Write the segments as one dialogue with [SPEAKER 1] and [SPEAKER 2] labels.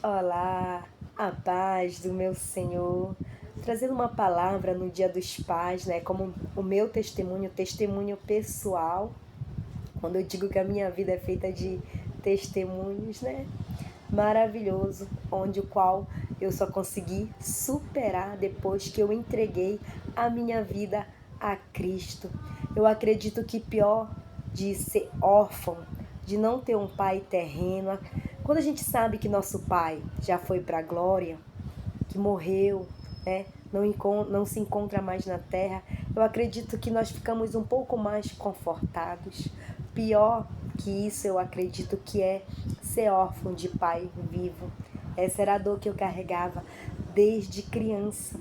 [SPEAKER 1] Olá, a paz do meu Senhor, trazendo uma palavra no Dia dos Pais, né? Como o meu testemunho pessoal, quando eu digo que a minha vida é feita de testemunhos, né? Maravilhoso, onde o qual eu só consegui superar depois que eu entreguei a minha vida a Cristo. Eu acredito que pior de ser órfão, de não ter um pai terreno, quando a gente sabe que nosso pai já foi para a glória, que morreu, né? Não se encontra mais na terra, eu acredito que nós ficamos um pouco mais confortados. Pior que isso, eu acredito que é ser órfão de pai vivo. Essa era a dor que eu carregava desde criança.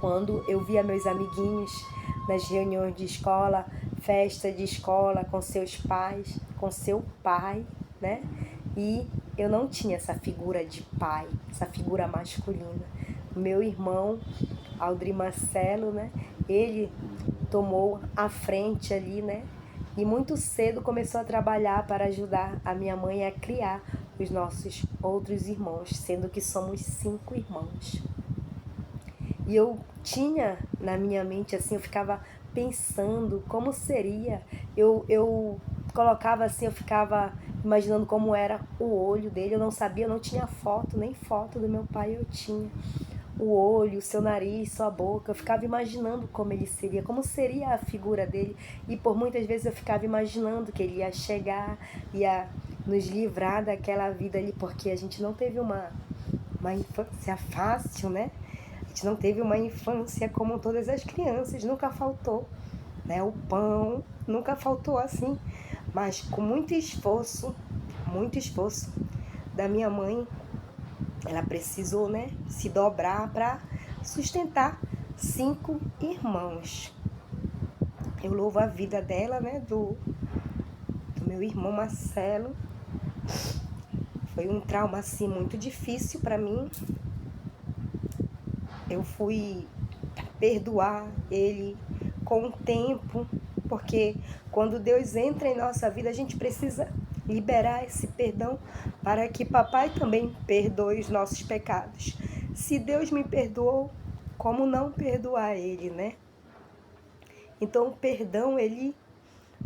[SPEAKER 1] Quando eu via meus amiguinhos nas reuniões de escola, festa de escola com seus pais, com seu pai, né? E eu não tinha essa figura de pai, essa figura masculina. Meu irmão, Aldri Marcelo, né? Ele tomou a frente ali, né? E muito cedo começou a trabalhar para ajudar a minha mãe a criar os nossos outros irmãos, sendo que somos 5 irmãos. E eu tinha na minha mente assim, eu ficava pensando como seria. Eu colocava assim, eu ficava imaginando como era o olho dele. Eu não sabia, eu não tinha foto, nem foto do meu pai eu tinha. O olho, o seu nariz, sua boca. Eu ficava imaginando como ele seria, como seria a figura dele. E por muitas vezes eu ficava imaginando que ele ia chegar, ia nos livrar daquela vida ali, porque a gente não teve uma infância fácil, né? A gente não teve uma infância como todas as crianças, nunca faltou, né? O pão nunca faltou assim, mas com muito esforço da minha mãe, ela precisou, né, se dobrar para sustentar 5 irmãos. Eu louvo a vida dela, né, do meu irmão Marcelo. Foi um trauma assim muito difícil para mim. Eu fui perdoar ele com o tempo, porque quando Deus entra em nossa vida, a gente precisa liberar esse perdão para que papai também perdoe os nossos pecados. Se Deus me perdoou, como não perdoar ele, né? Então o perdão, ele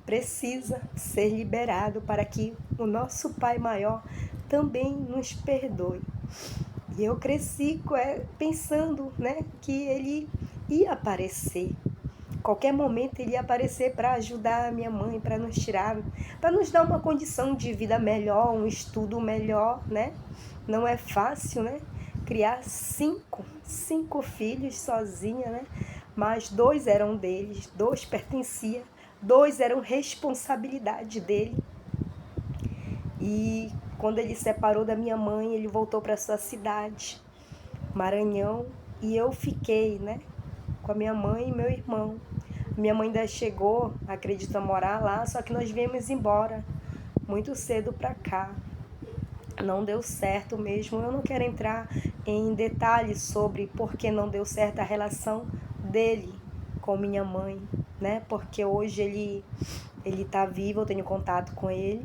[SPEAKER 1] precisa ser liberado para que o nosso Pai maior também nos perdoe. E eu cresci pensando, né, que ele ia aparecer. Qualquer momento ele ia aparecer para ajudar a minha mãe, para nos tirar, para nos dar uma condição de vida melhor, um estudo melhor, né? Não é fácil, né? Criar cinco filhos sozinha, né? Mas 2 eram deles, 2 pertenciam, 2 eram responsabilidade dele. E quando ele separou da minha mãe, ele voltou para sua cidade, Maranhão, e eu fiquei, né, com a minha mãe e meu irmão. Minha mãe ainda chegou, acredito, a morar lá, só que nós viemos embora muito cedo para cá. Não deu certo mesmo. Eu não quero entrar em detalhes sobre por que não deu certo a relação dele com minha mãe, né? Porque hoje ele tá vivo, eu tenho contato com ele.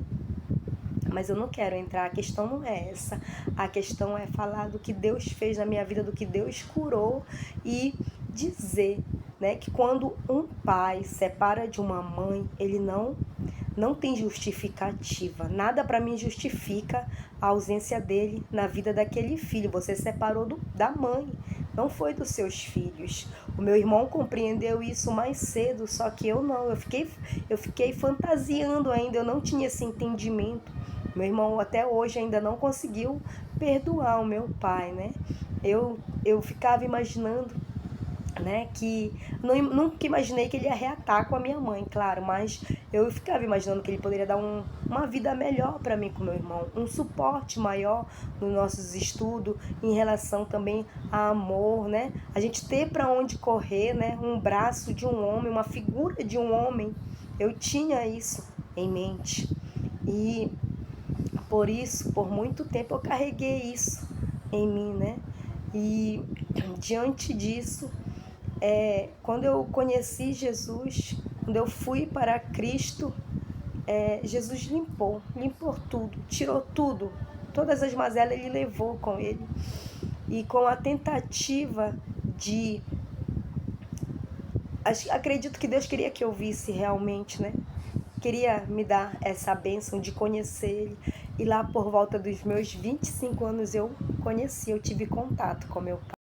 [SPEAKER 1] Mas eu não quero entrar, a questão não é essa. A questão é falar do que Deus fez na minha vida, do que Deus curou e dizer, né, que quando um pai separa de uma mãe, ele não tem justificativa. Nada para mim justifica a ausência dele na vida daquele filho. Você separou da mãe, não foi dos seus filhos. O meu irmão compreendeu isso mais cedo, só que eu não. Eu fiquei fantasiando ainda, eu não tinha esse entendimento. Meu irmão até hoje ainda não conseguiu perdoar o meu pai, né? Eu ficava imaginando, né, que nunca imaginei que ele ia reatar com a minha mãe, claro, mas eu ficava imaginando que ele poderia dar uma vida melhor para mim com meu irmão, um suporte maior nos nossos estudos, em relação também a amor, né? A gente ter para onde correr, né? Um braço de um homem, uma figura de um homem. Eu tinha isso em mente. E por isso, por muito tempo eu carreguei isso em mim, né? E diante disso, quando eu conheci Jesus, quando eu fui para Cristo, Jesus limpou tudo, tirou tudo, todas as mazelas ele levou com ele. E com a tentativa de... Acredito que Deus queria que eu visse realmente, né? Queria me dar essa bênção de conhecer ele. E lá por volta dos meus 25 anos eu conheci, eu tive contato com meu pai.